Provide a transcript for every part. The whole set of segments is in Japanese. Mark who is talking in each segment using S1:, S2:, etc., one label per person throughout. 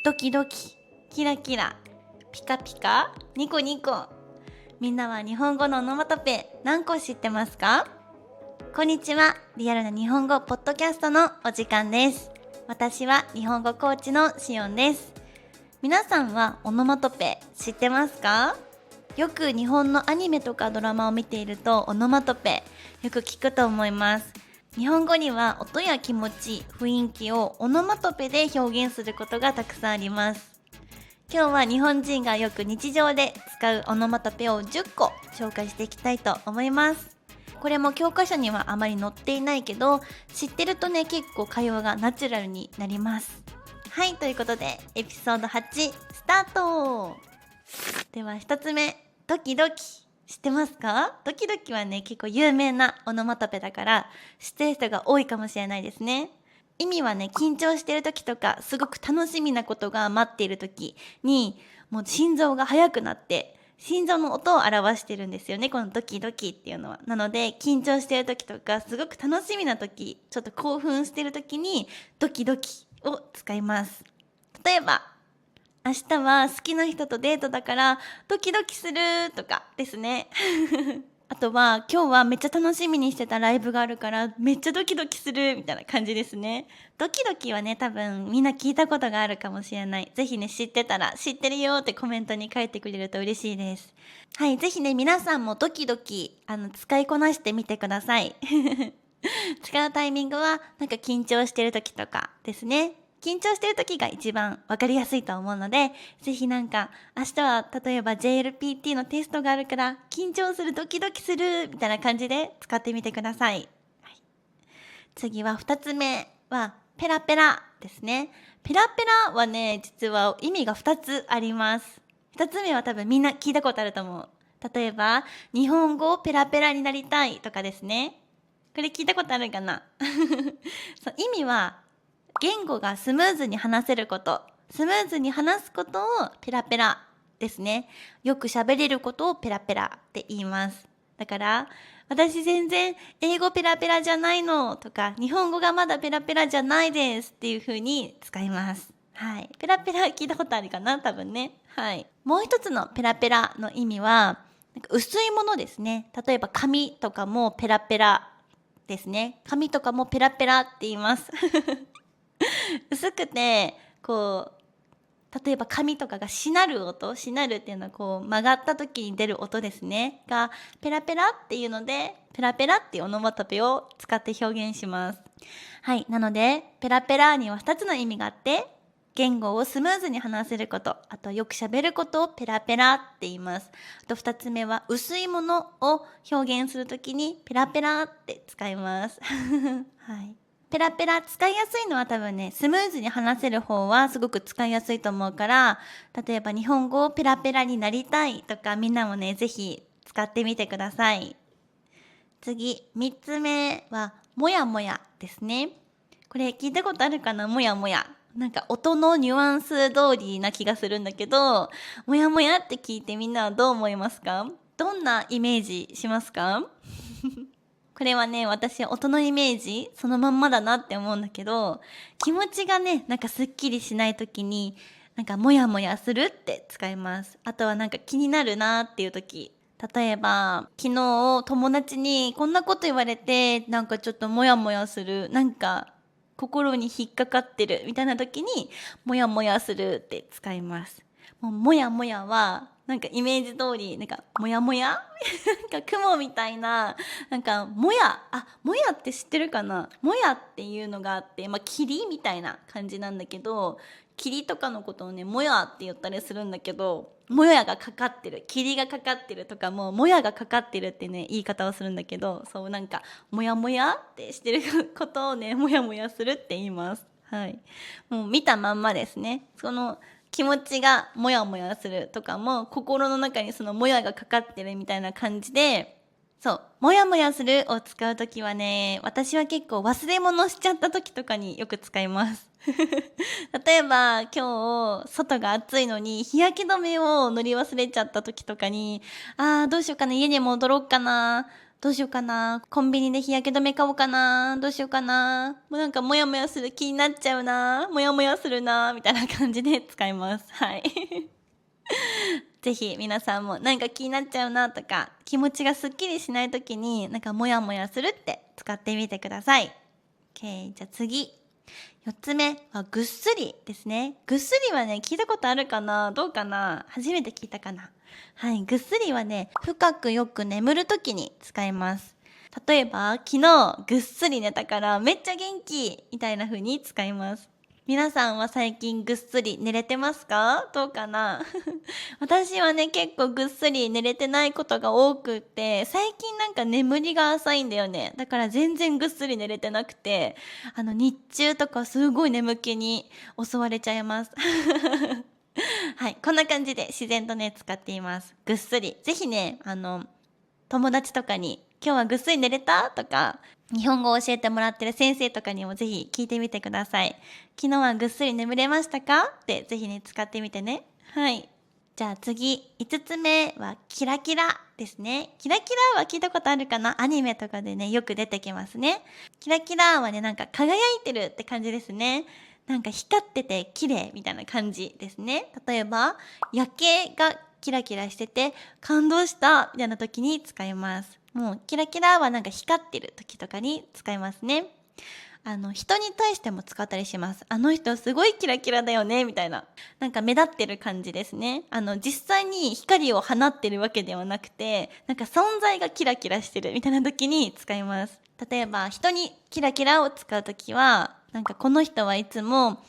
S1: ドキドキ、キラキラ、ピカピカ、ニコニコ。みんなは日本語のオノマトペ何個知ってますか？こんにちは。リアルな日本語ポッドキャストのお時間です。私は日本語コーチのしおんです。皆さんはオノマトペ知ってますか？よく日本のアニメとかドラマを見ているとオノマトペよく聞くと思います。日本語には音や気持ち、雰囲気をオノマトペで表現することがたくさんあります。今日は日本人がよく日常で使うオノマトペを10個紹介していきたいと思います。これも教科書にはあまり載っていないけど、知ってるとね結構会話がナチュラルになります。はい、ということでエピソード8スタート。では1つ目、ドキドキ知ってますか？ドキドキはね結構有名なオノマトペだから知ってる人が多いかもしれないですね。意味はね、緊張してる時とかすごく楽しみなことが待っている時にもう心臓が速くなって心臓の音を表してるんですよね、このドキドキっていうのは。なので緊張してる時とかすごく楽しみな時、ちょっと興奮してる時にドキドキを使います。例えば明日は好きな人とデートだからドキドキするとかですねあとは今日はめっちゃ楽しみにしてたライブがあるからめっちゃドキドキするみたいな感じですね。ドキドキはね多分みんな聞いたことがあるかもしれない。ぜひね知ってたら知ってるよってコメントに書いてくれると嬉しいです。はい、ぜひね皆さんもドキドキ使いこなしてみてください使うタイミングはなんか緊張してる時とかですね。緊張してる時が一番わかりやすいと思うので、ぜひなんか明日は例えば JLPT のテストがあるから緊張する、ドキドキするみたいな感じで使ってみてください。はい、次は2つ目はペラペラですね。ペラペラはね実は意味が2つあります。2つ目は多分みんな聞いたことあると思う。例えば日本語ペラペラになりたいとかですね。これ聞いたことあるかなそう、意味は言語がスムーズに話せること、スムーズに話すことをペラペラですね。よく喋れることをペラペラって言います。だから私全然英語ペラペラじゃないのとか日本語がまだペラペラじゃないですっていう風に使います。はい、ペラペラ聞いたことあるかな多分ね。はい、もう一つのペラペラの意味はなんか薄いものですね。例えば紙とかもペラペラですね。紙とかもペラペラって言います薄くてこう例えば紙とかがしなる音、しなるっていうのはこう曲がった時に出る音ですねがペラペラっていうのでペラペラっていうオノマトペを使って表現します。はい、なのでペラペラには2つの意味があって、言語をスムーズに話せること、あとよく喋ることをペラペラって言います。あと2つ目は薄いものを表現するときにペラペラって使いますはい、ペラペラ使いやすいのは多分ねスムーズに話せる方はすごく使いやすいと思うから、例えば日本語をペラペラになりたいとかみんなもねぜひ使ってみてください。次3つ目はもやもやですね。これ聞いたことあるかな？もやもや、なんか音のニュアンス通りな気がするんだけど、もやもやって聞いてみんなはどう思いますか？どんなイメージしますかこれはね私音のイメージそのまんまだなって思うんだけど、気持ちがねなんかすっきりしない時になんかモヤモヤするって使います。あとはなんか気になるなっていう時、例えば昨日友達にこんなこと言われてなんかちょっとモヤモヤする、なんか心に引っかかってるみたいな時にモヤモヤするって使います。もうモヤモヤはなんかイメージ通りなんかモヤモヤなんか雲みたいな、なんかもや、もやって知ってるかな？もやっていうのがあって、霧みたいな感じなんだけど、霧とかのことをねもやって言ったりするんだけど、もやがかかってる、霧がかかってるとかももやがかかってるってね言い方をするんだけど、そうなんかもやもやってしてることをねもやもやするって言います。はい、もう見たまんまですね。その気持ちがモヤモヤするとかも心の中にそのモヤがかかってるみたいな感じで、そうモヤモヤするを使うときはね、私は結構忘れ物しちゃった時とかによく使います例えば今日外が暑いのに日焼け止めを塗り忘れちゃった時とかに、どうしようかな、家に戻ろうかな、どうしようかな。コンビニで日焼け止め買おうかな。どうしようかな。もうなんかモヤモヤする気になっちゃうな。モヤモヤするな。みたいな感じで使います。はい。ぜひ皆さんもなんか気になっちゃうなとか、気持ちがすっきりしない時になんかモヤモヤするって使ってみてください。OK。じゃあ次。4つ目はぐっすりですね。ぐっすりはね、聞いたことあるかな？どうかな？初めて聞いたかな？はい、ぐっすりはね、深くよく眠るときに使います。例えば、昨日ぐっすり寝たからめっちゃ元気みたいな風に使います。皆さんは最近ぐっすり寝れてますか？どうかな？私はね、結構ぐっすり寝れてないことが多くって、最近なんか眠りが浅いんだよね。だから全然ぐっすり寝れてなくて、日中とかすごい眠気に襲われちゃいます。はい、こんな感じで自然とね、使っています。ぐっすり。ぜひね、友達とかに、今日はぐっすり寝れたとか、日本語を教えてもらってる先生とかにもぜひ聞いてみてください。昨日はぐっすり眠れましたかってぜひね、使ってみてね。はい。じゃあ次、5つ目はキラキラですね。キラキラは聞いたことあるかな？アニメとかでね、よく出てきますね。キラキラはね、なんか輝いてるって感じですね。なんか光ってて綺麗みたいな感じですね。例えば、夜景がキラキラしてて感動したみたいな時に使います。もうキラキラはなんか光ってる時とかに使いますね。人に対しても使ったりします。あの人すごいキラキラだよねみたいな。なんか目立ってる感じですね。実際に光を放ってるわけではなくて、なんか存在がキラキラしてるみたいな時に使います。例えば、人にキラキラを使う時は、なんかこの人はいつも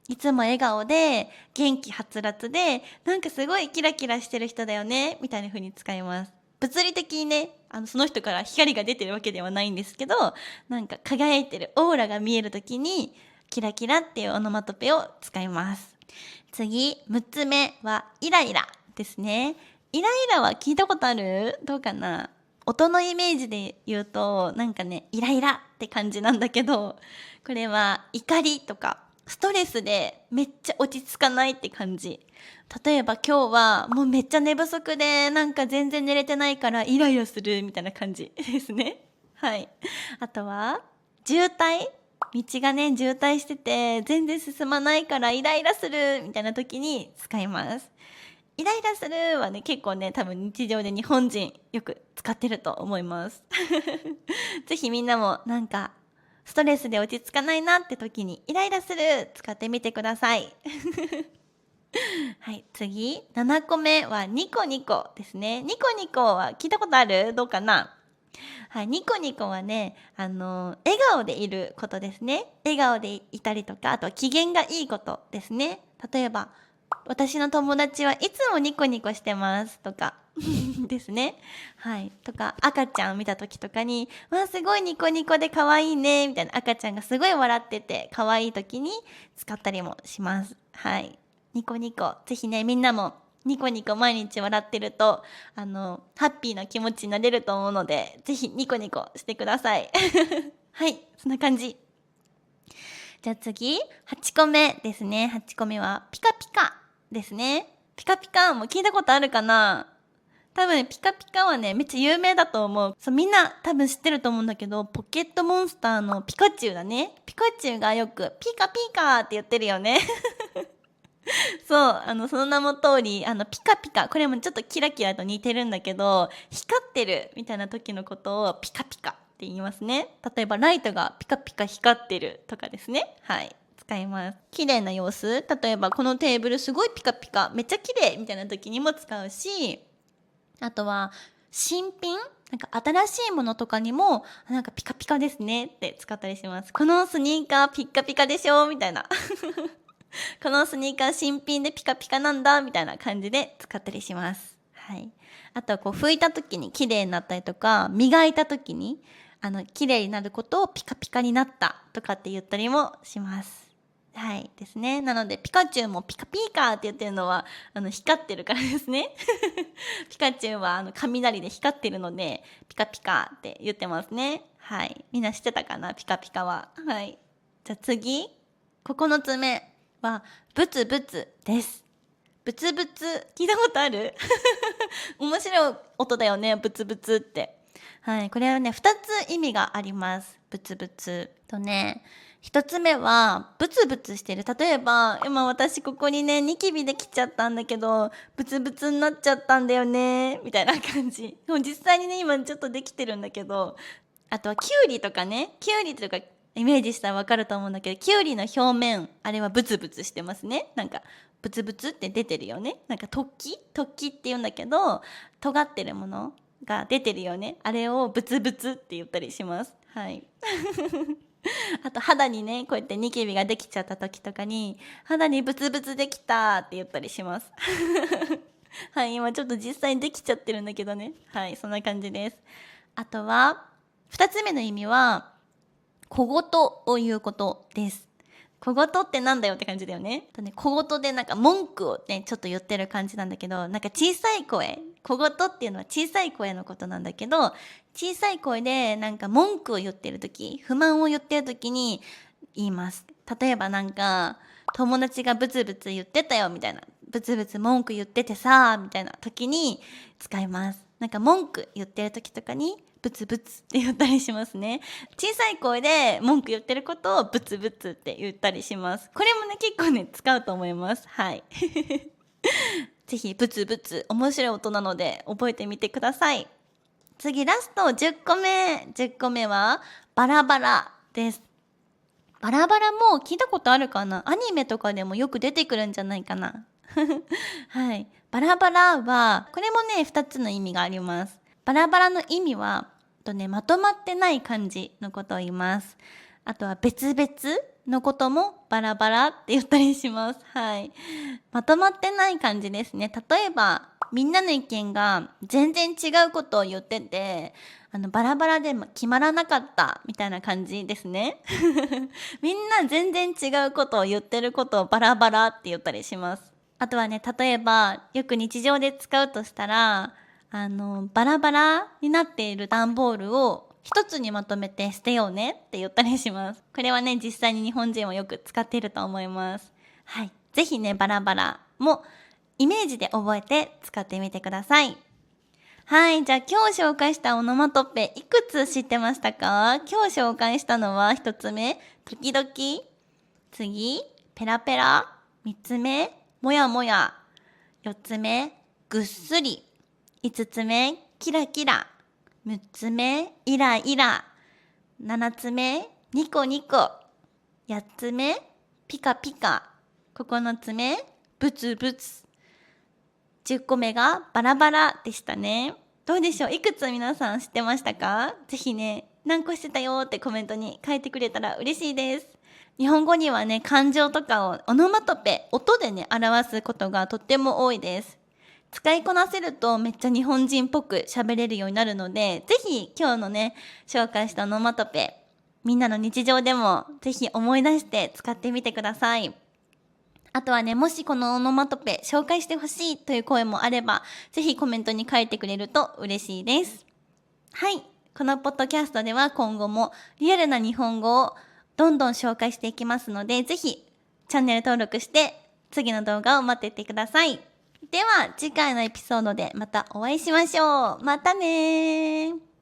S1: 笑顔で元気はつらつでなんかすごいキラキラしてる人だよねみたいな風に使います。物理的にねその人から光が出てるわけではないんですけど、なんか輝いてるオーラが見える時にキラキラっていうオノマトペを使います。次6つ目はイライラですね。イライラは聞いたことある？どうかな？音のイメージで言うとなんかねイライラって感じなんだけど、これは怒りとかストレスでめっちゃ落ち着かないって感じ。例えば今日はもうめっちゃ寝不足でなんか全然寝れてないからイライラするみたいな感じですね。はい。あとは渋滞、道がね渋滞してて全然進まないからイライラするみたいな時に使います。イライラするはね結構ね多分日常で日本人よく使ってると思います。ぜひみんなもなんかストレスで落ち着かないなって時にイライラする使ってみてください。はい、次7個目はニコニコですね。ニコニコは聞いたことある？どうかな？はい、ニコニコはね笑顔でいることですね。笑顔でいたりとか、あとは機嫌がいいことですね。例えば私の友達はいつもニコニコしてますとかですね。はい。とか、赤ちゃん見た時とかに、わあ、すごいニコニコで可愛いね、みたいな赤ちゃんがすごい笑ってて可愛い時に使ったりもします。はい。ニコニコ。ぜひね、みんなもニコニコ毎日笑ってると、ハッピーな気持ちになれると思うので、ぜひニコニコしてください。はい。そんな感じ。じゃあ次、8個目ですね。8個目はピカピカですね。ピカピカも聞いたことあるかな？多分ピカピカはねめっちゃ有名だと思う。そう、みんな多分知ってると思うんだけど、ポケットモンスターのピカチュウだね。ピカチュウがよくピカピカって言ってるよね。そう、その名の通りピカピカ、これもちょっとキラキラと似てるんだけど、光ってるみたいな時のことをピカピカって言いますね。例えばライトがピカピカ光ってるとかですね。はい、使います。綺麗な様子、例えばこのテーブルすごいピカピカめっちゃ綺麗みたいな時にも使うし、あとは新品、なんか新しいものとかにもなんかピカピカですねって使ったりします。このスニーカーピッカピカでしょみたいな。このスニーカー新品でピカピカなんだみたいな感じで使ったりします。はい。あとはこう拭いた時に綺麗になったりとか、磨いた時に綺麗になることをピカピカになったとかって言ったりもします。はいですね。なのでピカチュウもピカピカって言ってるのは光ってるからですね。ピカチュウは雷で光ってるのでピカピカって言ってますね。はい。みんな知ってたかな？ピカピカは。はい。じゃあ次、9つ目はブツブツです。ブツブツ聞いたことある？面白い音だよね、ブツブツって。はい、これはね、2つ意味があります。ブツブツ。1つ目は、ブツブツしてる。例えば、今私ここにね、ニキビできちゃったんだけど、ブツブツになっちゃったんだよね、みたいな感じ。でも実際にね、今ちょっとできてるんだけど、あとはキュウリとかね、キュウリとかイメージしたらわかると思うんだけど、キュウリの表面、あれはブツブツしてますね。なんか、ブツブツって出てるよね。なんか突起って言うんだけど、尖ってるものが出てるよね。あれをブツブツって言ったりします。はい。あと肌にね、こうやってニキビができちゃった時とかに、肌にブツブツできたって言ったりします。はい、今ちょっと実際にできちゃってるんだけどね。はい、そんな感じです。あとは、二つ目の意味は、小言を言うことです。小言ってなんだよって感じだよね。小言でなんか文句をね、ちょっと言ってる感じなんだけど、なんか小さい声、小言っていうのは小さい声のことなんだけど、小さい声でなんか文句を言ってる時、不満を言ってる時に言います。例えばなんか、友達がブツブツ言ってたよみたいな、ブツブツ文句言っててさ、みたいな時に使います。なんか文句言ってる時とかに、ブツブツって言ったりしますね。小さい声で文句言ってることをブツブツって言ったりします。これもね、結構ね、使うと思います。はい。ぜひ、ブツブツ、面白い音なので、覚えてみてください。次、ラスト10個目。10個目は、バラバラです。バラバラも聞いたことあるかな？アニメとかでもよく出てくるんじゃないかな。はい。バラバラは、これもね、2つの意味があります。バラバラの意味は、まとまってない感じのことを言います。あとは別々のこともバラバラって言ったりします。はい。まとまってない感じですね。例えば、みんなの意見が全然違うことを言ってて、バラバラで決まらなかったみたいな感じですね。みんな全然違うことを言ってることをバラバラって言ったりします。あとはね、例えば、よく日常で使うとしたら、バラバラになっている段ボールを一つにまとめて捨てようねって言ったりします。これはね、実際に日本人もよく使っていると思います。はい。ぜひね、バラバラもイメージで覚えて使ってみてください。はい。じゃあ今日紹介したオノマトペいくつ知ってましたか？今日紹介したのは一つ目、時々。次、ペラペラ。三つ目、もやもや。四つ目、ぐっすり。5つ目、キラキラ。6つ目、イライラ。7つ目、ニコニコ。8つ目、ピカピカ。9つ目、ブツブツ。10個目がバラバラでしたね。どうでしょう？いくつ皆さん知ってましたか？ぜひね、何個してたよってコメントに書いてくれたら嬉しいです。日本語にはね、感情とかをオノマトペ、音でね、表すことがとっても多いです。使いこなせるとめっちゃ日本人っぽく喋れるようになるので、ぜひ今日のね、紹介したオノマトペ、みんなの日常でもぜひ思い出して使ってみてください。あとはね、もしこのオノマトペ紹介してほしいという声もあれば、ぜひコメントに書いてくれると嬉しいです。はい。このポッドキャストでは今後もリアルな日本語をどんどん紹介していきますので、ぜひチャンネル登録して次の動画を待っていてください。では次回のエピソードでまたお会いしましょう。またねー。